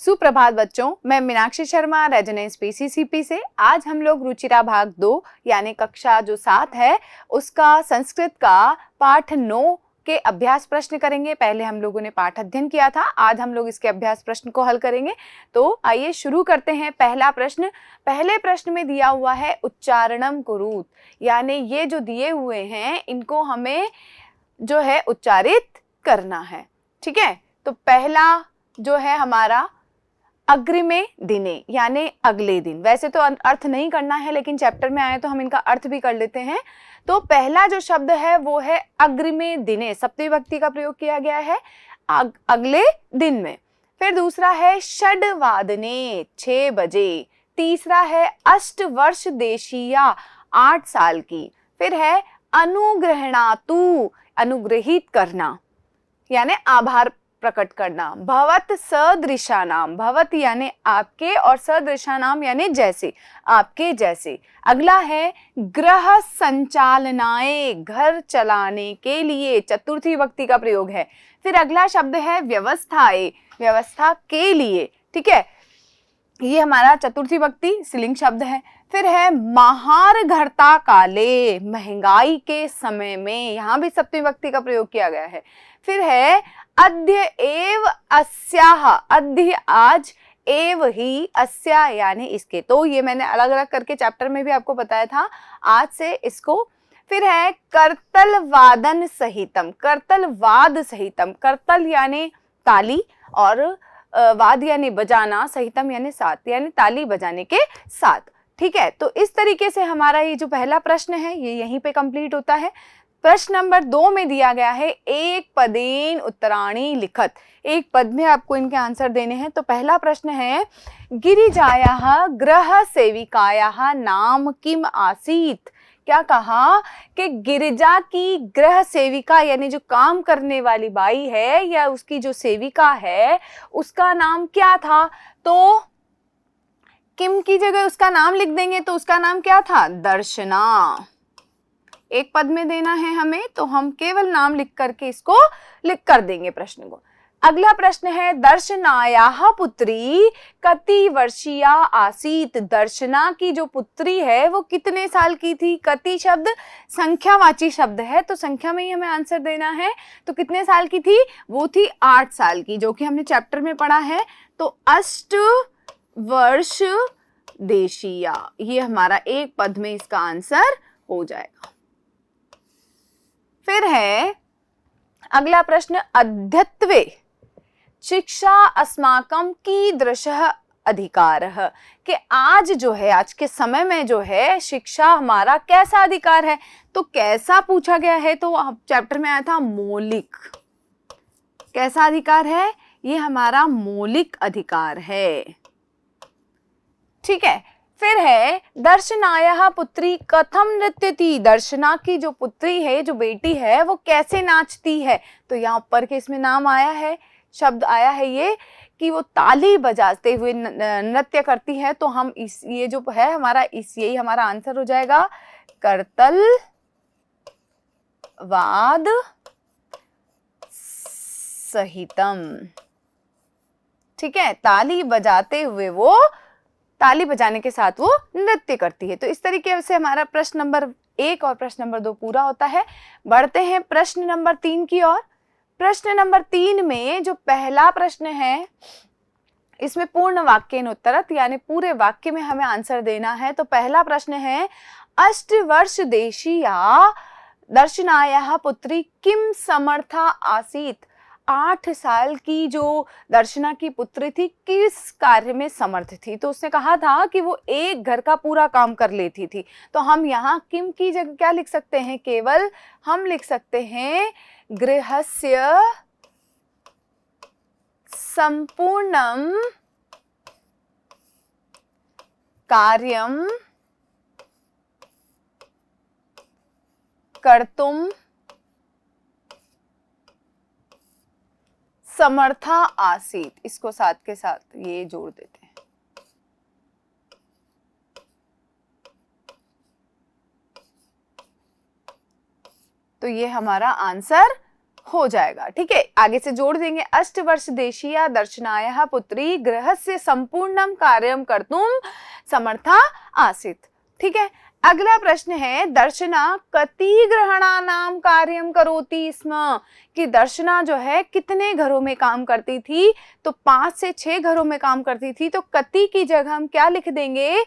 सुप्रभात बच्चों, मैं मीनाक्षी शर्मा रेजोनेंस पीसीसीपी से। आज हम लोग रुचिरा भाग 2 यानी कक्षा जो 7 है उसका संस्कृत का पाठ 9 के अभ्यास प्रश्न करेंगे। पहले हम लोगों ने पाठ अध्ययन किया था, आज हम लोग इसके अभ्यास प्रश्न को हल करेंगे। तो आइए शुरू करते हैं। पहला प्रश्न, पहले प्रश्न में दिया हुआ है उच्चारणम कुरुत, यानी ये जो दिए हुए हैं इनको हमें जो है उच्चारित करना है। ठीक है, तो पहला जो है हमारा अग्रिमे दिने यानी अगले दिन। वैसे तो अर्थ नहीं करना है, लेकिन चैप्टर में आए तो हम इनका अर्थ भी कर लेते हैं। तो पहला जो शब्द है वो है अग्रिमे दिने, सप्तमी विभक्ति का प्रयोग किया गया है अगले दिन में। फिर दूसरा है षड्वादने 6 बजे। तीसरा है अष्टवर्ष देशीया 8 साल की। फिर है अनुग्रहणातु, अनुग्रहित करना यानी आभार प्रकट करना। भवत सदृशा नाम, भवत यानी आपके और सदृशा नाम यानी जैसे, आपके जैसे। अगला है गृह संचालनाए, घर चलाने के लिए, चतुर्थी विभक्ति का प्रयोग है। फिर अगला शब्द है व्यवस्थाए, व्यवस्था के लिए। ठीक है, ये हमारा चतुर्थी विभक्ति स्त्रीलिंग शब्द है। फिर है महार घरता काले, महंगाई के समय में, यहाँ भी सप्तमी विभक्ति का प्रयोग किया गया है। फिर है अद्य एव अस्याह, अद्य आज, एव ही, अस्या यानी इसके। तो ये मैंने अलग अलग करके चैप्टर में भी आपको बताया था, आज से इसको। फिर है करतल वादन सहितम, करतल वाद सहितम, करतल यानी ताली और वाद यानी बजाना, सहितम यानी साथ, यानी ताली बजाने के साथ। ठीक है, तो इस तरीके से हमारा ये जो पहला प्रश्न है ये यहीं पे कंप्लीट होता है। प्रश्न नंबर 2 में दिया गया है एक पदेन उत्तराणी लिखत। एक पद में आपको इनके आंसर देने हैं। तो पहला प्रश्न है गिरिजायाः गृह सेविकायाः नाम किम आसीत। क्या कहा कि गिरिजा की गृह सेविका यानी जो काम करने वाली बाई है या उसकी जो सेविका है उसका नाम क्या था। तो किम की जगह उसका नाम लिख देंगे, तो उसका नाम क्या था, दर्शना। एक पद में देना है हमें, तो हम केवल नाम लिख करके इसको लिख कर देंगे प्रश्न को। अगला प्रश्न है दर्शनायाः पुत्री कति वर्षीया आसीत। दर्शना की जो पुत्री है वो कितने साल की थी। कति शब्द संख्यावाची शब्द है, तो संख्या में ही हमें आंसर देना है। तो कितने साल की थी, वो थी 8 साल की, जो कि हमने चैप्टर में पढ़ा है। तो अष्ट वर्ष देशीया, ये हमारा एक पद में इसका आंसर हो जाएगा। फिर है अगला प्रश्न अद्यत्वे शिक्षा अस्माकं कीदृशः अधिकारः, कि आज जो है, आज के समय में जो है शिक्षा हमारा कैसा अधिकार है। तो कैसा पूछा गया है, तो चैप्टर में आया था मौलिक। कैसा अधिकार है, ये हमारा मौलिक अधिकार है। ठीक है, फिर है दर्शनायाः पुत्री कथम नृत्यति। दर्शना की जो पुत्री है, जो बेटी है, वो कैसे नाचती है। तो यहाँ ऊपर के इसमें नाम आया है, शब्द आया है ये कि वो ताली बजाते हुए नृत्य करती है। तो हम ये जो है हमारा यही हमारा आंसर हो जाएगा, करतल वाद सहितम। ठीक है, ताली बजाते हुए, वो ताली बजाने के साथ वो नृत्य करती है। तो इस तरीके से हमारा प्रश्न नंबर 1 और प्रश्न नंबर 2 पूरा होता है। बढ़ते हैं प्रश्न नंबर 3 की ओर। प्रश्न नंबर 3 में जो पहला प्रश्न है इसमें पूर्ण वाक्येनोत्तरत यानी पूरे वाक्य में हमें आंसर देना है। तो पहला प्रश्न है अष्टवर्ष देशीया दर्शनायाः पुत्री किम समर्था आसीत। 8 साल की जो दर्शना की पुत्री थी किस कार्य में समर्थ थी। तो उसने कहा था कि वो एक घर का पूरा काम कर लेती थी। तो हम यहाँ किम की जगह क्या लिख सकते हैं, केवल हम लिख सकते हैं गृहस्य संपूर्णम कार्यम कर्तुम समर्था आसीत। इसको साथ के साथ ये जोड़ देते हैं। तो ये हमारा आंसर हो जाएगा। ठीक है, आगे से जोड़ देंगे। अष्टवर्ष देशीया दर्शनाय पुत्री गृहस्य संपूर्णम कार्यम कर्तुम समर्था आसीत्। ठीक है, अगला प्रश्न है दर्शना कति ग्रहणानाम कार्यम करोति स्म, कि दर्शना जो है कितने घरों में काम करती थी, तो 5 से 6 घरों में काम करती थी। तो कति की जगह हम क्या लिख देंगे,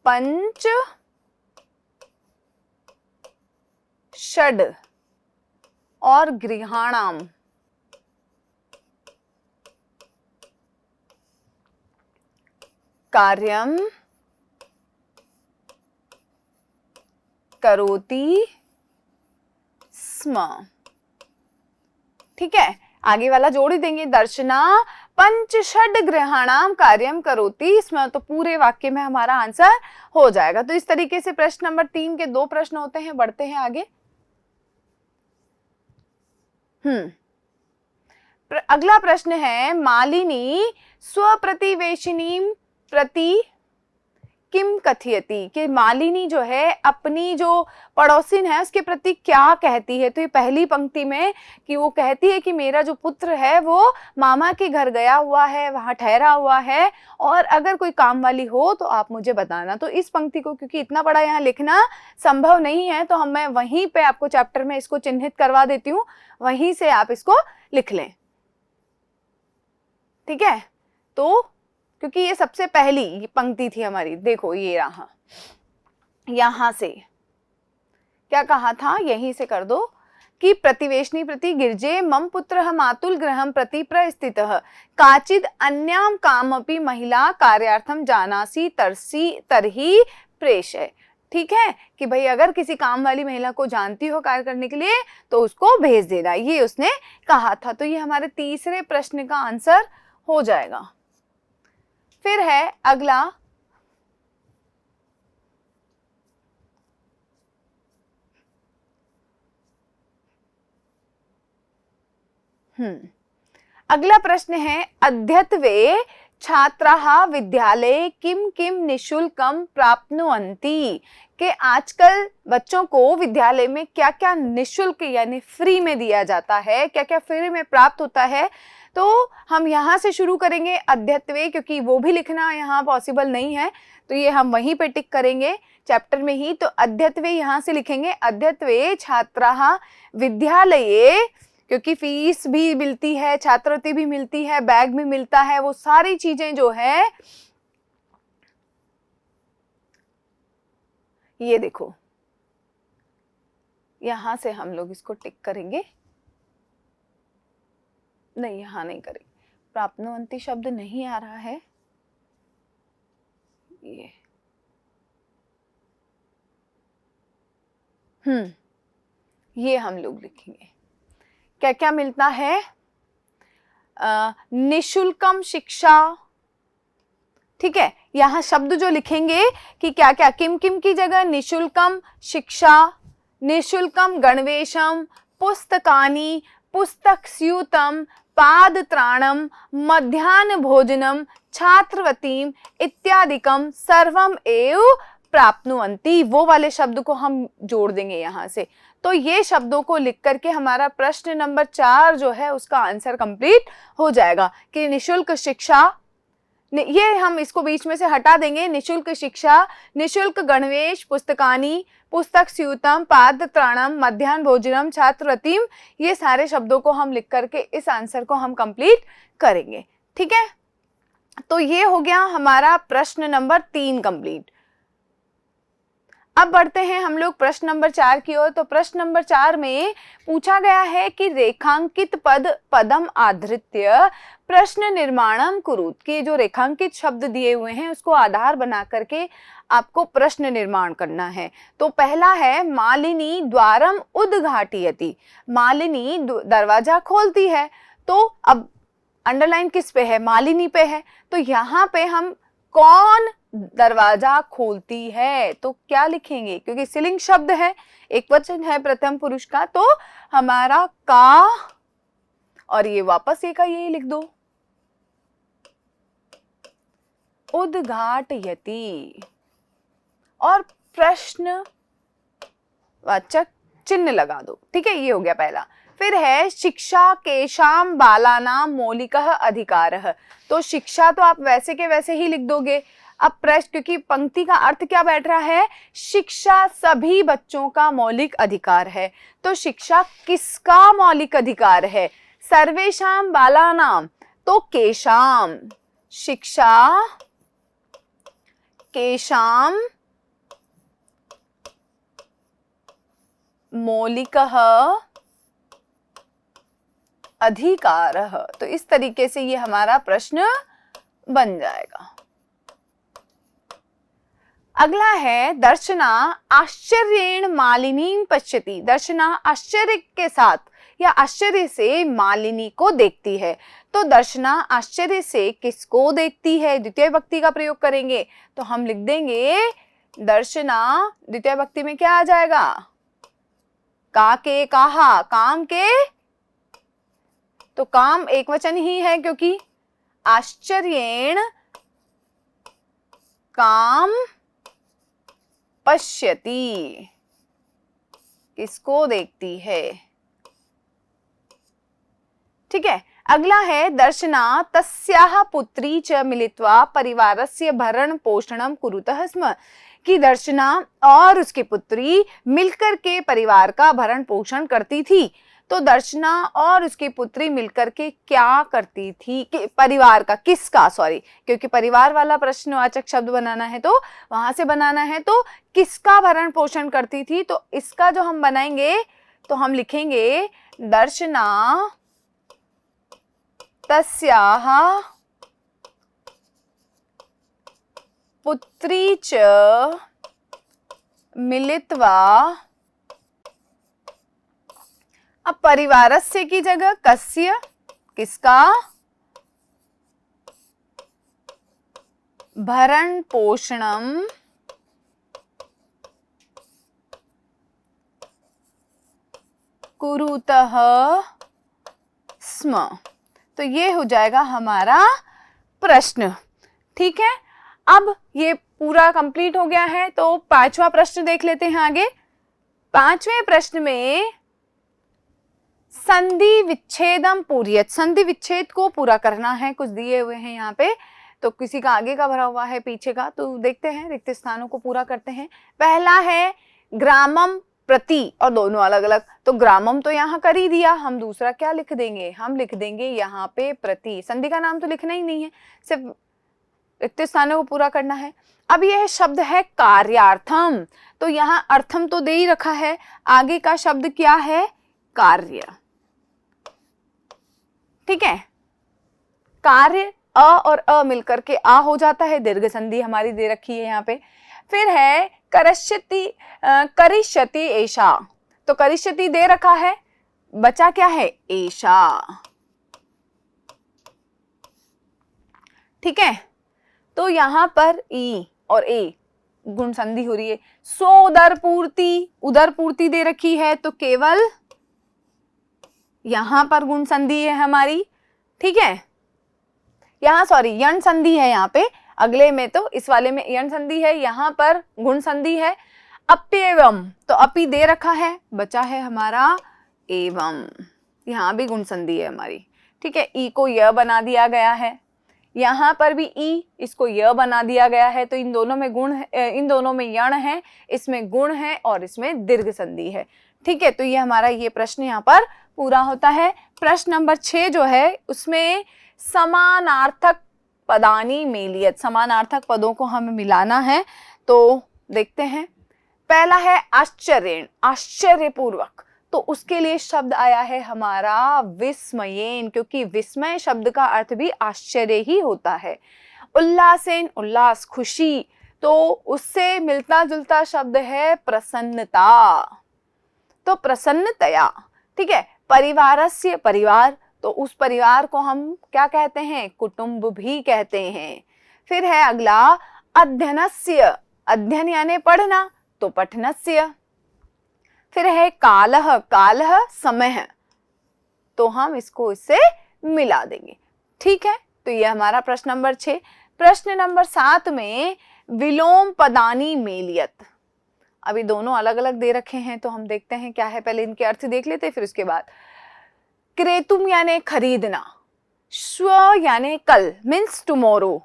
पंच षड और गृहाणाम कार्यम करोति स्म। ठीक है, आगे वाला जोड़ ही देंगे, दर्शना पंच षड गृहाणाम कार्यम करोति स्म, तो पूरे वाक्य में हमारा आंसर हो जाएगा। तो इस तरीके से प्रश्न नंबर 3 के 2 प्रश्न होते हैं। बढ़ते हैं आगे। अगला प्रश्न है मालिनी स्वप्रतिवेशिनी प्रति किम कथयति, कि मालिनी जो है अपनी जो पड़ोसिन है उसके प्रति क्या कहती है। तो ये पहली पंक्ति में कि वो कहती है कि मेरा जो पुत्र है वो मामा के घर गया हुआ है, वहां ठहरा हुआ है, और अगर कोई काम वाली हो तो आप मुझे बताना। तो इस पंक्ति को क्योंकि इतना बड़ा यहाँ लिखना संभव नहीं है, तो मैं वहीं पे आपको चैप्टर में इसको चिन्हित करवा देती हूँ, वहीं से आप इसको लिख लें। ठीक है, तो क्योंकि ये सबसे पहली पंक्ति थी हमारी, देखो ये रहा, यहां से क्या कहा था, यहीं से कर दो कि प्रतिवेशनी प्रति गिरजे मम पुत्र मातुल गृहम प्रति प्रस्थितः काचिद अन्याम कामपि महिला कार्यार्थम जानासी तरसी तरही प्रेषय। ठीक है, कि भाई अगर किसी काम वाली महिला को जानती हो कार्य करने के लिए तो उसको भेज देना, ये उसने कहा था। तो ये हमारे तीसरे प्रश्न का आंसर हो जाएगा। फिर है अगला, अगला प्रश्न है अद्यत्वे छात्राः विद्यालये किम किम निशुल्कम प्राप्नुवन्ति, कि आजकल बच्चों को विद्यालय में क्या क्या निशुल्क यानी फ्री में दिया जाता है, क्या क्या फ्री में प्राप्त होता है। तो हम यहाँ से शुरू करेंगे अद्यत्वे, क्योंकि वो भी लिखना यहाँ पॉसिबल नहीं है, तो ये हम वहीं पे टिक करेंगे चैप्टर में ही। तो अद्यत्वे यहाँ से लिखेंगे, अद्यत्वे छात्राः विद्यालये, क्योंकि फीस भी मिलती है, छात्रवृत्ति भी मिलती है, बैग भी मिलता है, वो सारी चीजें जो है, ये देखो यहां से हम लोग इसको टिक करेंगे, नहीं यहां नहीं करेंगे, प्राप्नुवन्ति शब्द नहीं आ रहा है, ये हम लोग लिखेंगे। क्या क्या मिलता है, निशुल्कम शिक्षा। ठीक है, यहाँ शब्द जो लिखेंगे कि क्या क्या, किम किम की जगह निशुल्कम शिक्षा, निशुल्कम गणवेशम, पुस्तकानि, पुस्तक स्यूतम, पाद त्राणम, मध्याह्न भोजनम, छात्रवतीम इत्यादिकम सर्वम एव प्राप्नुवन्ति, वो वाले शब्द को हम जोड़ देंगे यहाँ से। तो ये शब्दों को लिख करके हमारा प्रश्न नंबर 4 जो है उसका आंसर कंप्लीट हो जाएगा कि निशुल्क शिक्षा, ये हम इसको बीच में से हटा देंगे, निशुल्क शिक्षा, निशुल्क गणवेश, पुस्तकानि, पुस्तक स्यूतम, पाद त्राणम, मध्याह्न भोजनम, छात्रवतीम, ये सारे शब्दों को हम लिख करके इस आंसर को हम कंप्लीट करेंगे। ठीक है, तो ये हो गया हमारा प्रश्न नंबर 3 कंप्लीट। अब बढ़ते हैं हम लोग प्रश्न नंबर 4 की ओर। तो प्रश्न नंबर 4 में पूछा गया है कि रेखांकित पदम आधृत्य प्रश्न निर्माणम कुरुत, के जो रेखांकित शब्द दिए हुए हैं उसको आधार बना करके आपको प्रश्न निर्माण करना है। तो पहला है मालिनी द्वारम उद्घाटयति, मालिनी दरवाजा खोलती है। तो अब अंडरलाइन किस पे है, मालिनी पे है, तो यहाँ पे हम कौन दरवाजा खोलती है तो क्या लिखेंगे, क्योंकि स्त्रीलिंग शब्द है, एक वचन है प्रथम पुरुष का, तो हमारा का और ये वापस ये का यही लिख दो, उद्घाटयति, और प्रश्नवाचक चिन्ह लगा दो, ठीक है, ये हो गया पहला। फिर है शिक्षा केशाम बालानाम मौलिकः अधिकारः। तो शिक्षा तो आप वैसे के वैसे ही लिख दोगे। अब प्रश्न, क्योंकि पंक्ति का अर्थ क्या बैठ रहा है, शिक्षा सभी बच्चों का मौलिक अधिकार है। तो शिक्षा किसका मौलिक अधिकार है, सर्वेशाम बालानाम, तो केशाम, शिक्षा केशाम मौलिकः अधिकारः। तो इस तरीके से ये हमारा प्रश्न बन जाएगा। अगला है दर्शना आश्चर्येण मालिनीं पश्यति। दर्शना आश्चर्य के साथ या आश्चर्य से मालिनी को देखती है। तो दर्शना आश्चर्य से किसको देखती है, द्वितीय विभक्ति का प्रयोग करेंगे। तो हम लिख देंगे दर्शना, द्वितीय विभक्ति में क्या आ जाएगा, का के काहा, काम के, तो काम एक वचन ही है क्योंकि आश्चर्येण काम पश्यति, किसको देखती है, ठीक है। अगला है दर्शना तस्याः पुत्री च मिलित्वा परिवारस्य भरण पोषणं कुरुतः स्म। कि दर्शना और उसकी पुत्री मिलकर के परिवार का भरण पोषण करती थी। तो दर्शना और उसकी पुत्री मिलकर के क्या करती थी, कि परिवार का, किसका, सॉरी, क्योंकि परिवार वाला प्रश्नवाचक शब्द बनाना है तो वहां से बनाना है, तो किसका भरण पोषण करती थी। तो इसका जो हम बनाएंगे तो हम लिखेंगे दर्शना तस्याः पुत्री च मिलित्वा, अब परिवारस्य की जगह कस्य, किसका, भरण पोषणम कुरुतः स्म। तो ये हो जाएगा हमारा प्रश्न, ठीक है। अब ये पूरा कंप्लीट हो गया है। तो पांचवा प्रश्न देख लेते हैं आगे। पांचवें प्रश्न में संधि विच्छेदम पूर्यत, संधि विच्छेद को पूरा करना है। कुछ दिए हुए हैं यहाँ पे, तो किसी का आगे का भरा हुआ है, पीछे का, तो देखते हैं, रिक्त स्थानों को पूरा करते हैं। पहला है ग्रामम प्रति, और दोनों अलग अलग। तो ग्रामम तो यहाँ कर ही दिया, हम दूसरा क्या लिख देंगे, हम लिख देंगे यहाँ पे प्रति। संधि का नाम तो लिखना ही नहीं है, सिर्फ रिक्त स्थानों को पूरा करना है। अब यह शब्द है कार्यार्थम, तो यहाँ अर्थम तो दे ही रखा है, आगे का शब्द क्या है, कार्य, ठीक है। कार्य अ और अ मिलकर के आ हो जाता है, दीर्घ संधि हमारी दे रखी है यहाँ पे। फिर है करष्यति, करिष्यति एषा, तो करिष्यति दे रखा है, बचा क्या है, एषा, ठीक है। तो यहाँ पर ई और ए गुण संधि हो रही है। सो उदर पूर्ति, उदर पूर्ति दे रखी है, तो केवल यहां पर गुण संधि है हमारी, ठीक है। यहाँ सॉरी यण संधि है यहाँ पे, अगले में तो इस वाले में यण संधि है, यहाँ पर गुण संधि है। अप्येवम, तो अपि दे रखा है, बचा है हमारा एवं, यहाँ भी गुण संधि है हमारी, ठीक है। ई को य बना दिया गया है, यहाँ पर भी ई, इसको य बना दिया गया है। तो इन दोनों में गुण है, इन दोनों में यण है, इसमें गुण है और इसमें दीर्घ संधि है, ठीक है। तो ये हमारा ये प्रश्न यहाँ पर पूरा होता है। प्रश्न नंबर 6 जो है उसमें समानार्थक पदानी मेलियत, समानार्थक पदों को हमें मिलाना है। तो देखते हैं, पहला है आश्चर्येण, आश्चर्यपूर्वक, तो उसके लिए शब्द आया है हमारा विस्मयेन, क्योंकि विस्मय शब्द का अर्थ भी आश्चर्य ही होता है। उल्लासेन, उल्लास, खुशी, तो उससे मिलता जुलता शब्द है प्रसन्नता, तो प्रसन्नतया, ठीक है। परिवारस्य, परिवार, तो उस परिवार को हम क्या कहते हैं, कुटुंब भी कहते हैं। फिर है अगला अध्ययनस्य, अध्ययन यानी पढ़ना, तो पठनस्य। फिर है कालः, कालः समय, तो हम इसको इससे मिला देंगे, ठीक है। तो ये हमारा प्रश्न नंबर 6। प्रश्न नंबर 7 में विलोम पदानी मेलियत। अभी दोनों अलग अलग दे रखे हैं तो हम देखते हैं क्या है, पहले इनके अर्थ देख लेते हैं फिर उसके बाद। क्रेतुम यानी खरीदना, श्व यानी कल मीन्स टुमारो,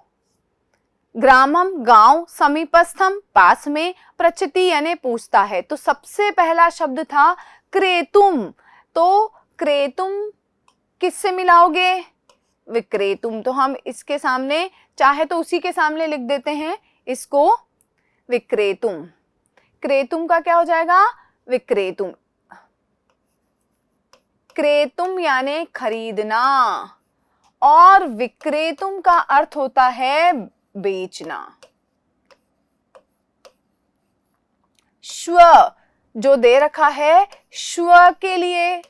ग्रामम गांव, समीपस्थम पास में, प्रचिति यानी पूछता है। तो सबसे पहला शब्द था क्रेतुम, तो क्रेतुम किससे मिलाओगे? विक्रेतुम। तो हम इसके सामने चाहे तो उसी के सामने लिख देते हैं इसको विक्रेतुम। क्रेतुम का क्या हो जाएगा? विक्रेतुम। क्रेतुम यानी खरीदना और विक्रेतुम का अर्थ होता है बेचना। श्व जो दे रखा है, श्व के लिए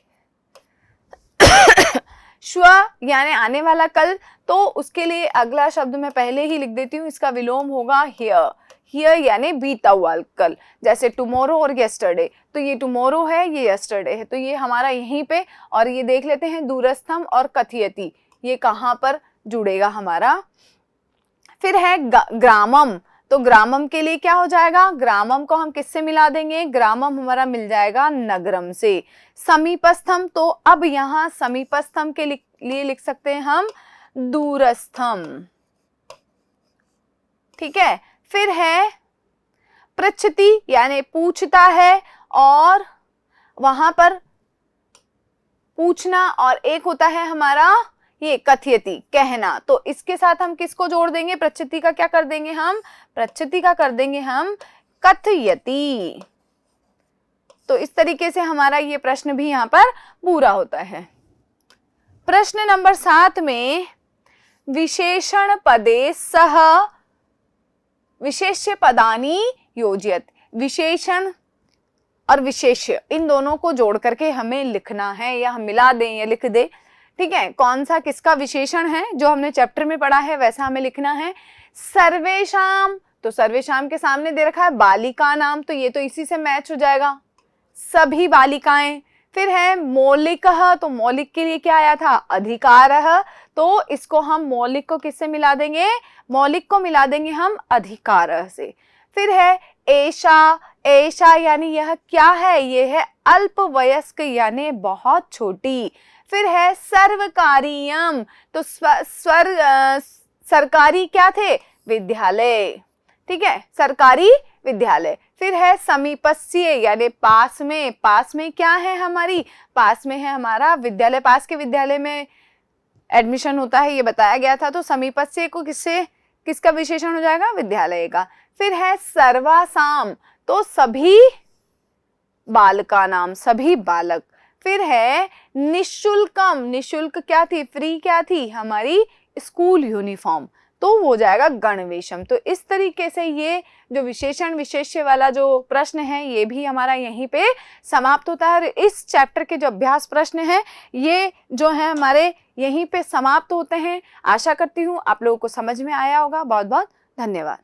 श्व यानी आने वाला कल, तो उसके लिए अगला शब्द मैं पहले ही लिख देती हूँ, इसका विलोम होगा हियर। हियर यानी बीता हुआ कल, जैसे टुमारो और यस्टरडे, तो ये टुमारो है, ये यस्टरडे है, तो ये हमारा यहीं पे। और ये देख लेते हैं दूरस्थम और कथयति, ये कहाँ पर जुड़ेगा हमारा। फिर है ग्रामम, तो ग्रामम के लिए क्या हो जाएगा? ग्रामम को हम किससे मिला देंगे? ग्रामम हमारा मिल जाएगा नगरम से। समीपस्थम, तो अब यहाँ समीपस्थम के लिए लिख सकते हैं हम दूरस्थम, ठीक है। फिर है पृच्छति यानी पूछता है, और वहां पर पूछना, और एक होता है हमारा ये कथयति कहना, तो इसके साथ हम किसको जोड़ देंगे? पृच्छति का क्या कर देंगे हम? पृच्छति का कर देंगे हम कथयति। तो इस तरीके से हमारा ये प्रश्न भी यहाँ पर पूरा होता है। प्रश्न नंबर 7 में विशेषण पदे सह विशेष्य पदानि योजयत, विशेषण और विशेष्य इन दोनों को जोड़ करके हमें लिखना है, या हम मिला दें या लिख दे, ठीक है। कौन सा किसका विशेषण है जो हमने चैप्टर में पढ़ा है वैसा हमें लिखना है। सर्वेशाम, तो सर्वेशाम के सामने दे रखा है बालिका नाम, तो ये तो इसी से मैच हो जाएगा, सभी बालिकाएं। फिर है मौलिकः, तो मौलिक के लिए क्या आया था? अधिकारः, तो इसको हम मौलिक को किससे मिला देंगे? मौलिक को मिला देंगे हम अधिकारः से। फिर है एषा, एषा यानी यह क्या है? ये है अल्पवयस्क यानी बहुत छोटी। फिर है सर्वकारीयम, तो सरकारी क्या थे? विद्यालय, ठीक है, सरकारी विद्यालय। फिर है समीपस्य यानी पास में, पास में क्या है हमारी? पास में है हमारा विद्यालय, पास के विद्यालय में एडमिशन होता है, ये बताया गया था। तो समीपस्य को किसका विशेषण हो जाएगा? विद्यालय का। फिर है सर्वासाम, तो सभी बालका नाम, सभी बालक। फिर है निशुल्कम, निशुल्क क्या थी? फ्री क्या थी? हमारी स्कूल यूनिफॉर्म, तो वो जाएगा गणवेशम। तो इस तरीके से ये जो विशेषण विशेष्य वाला जो प्रश्न है ये भी हमारा यहीं पे समाप्त होता है। इस चैप्टर के जो अभ्यास प्रश्न हैं ये जो है हमारे यहीं पे समाप्त होते हैं। आशा करती हूँ आप लोगों को समझ में आया होगा। बहुत बहुत धन्यवाद।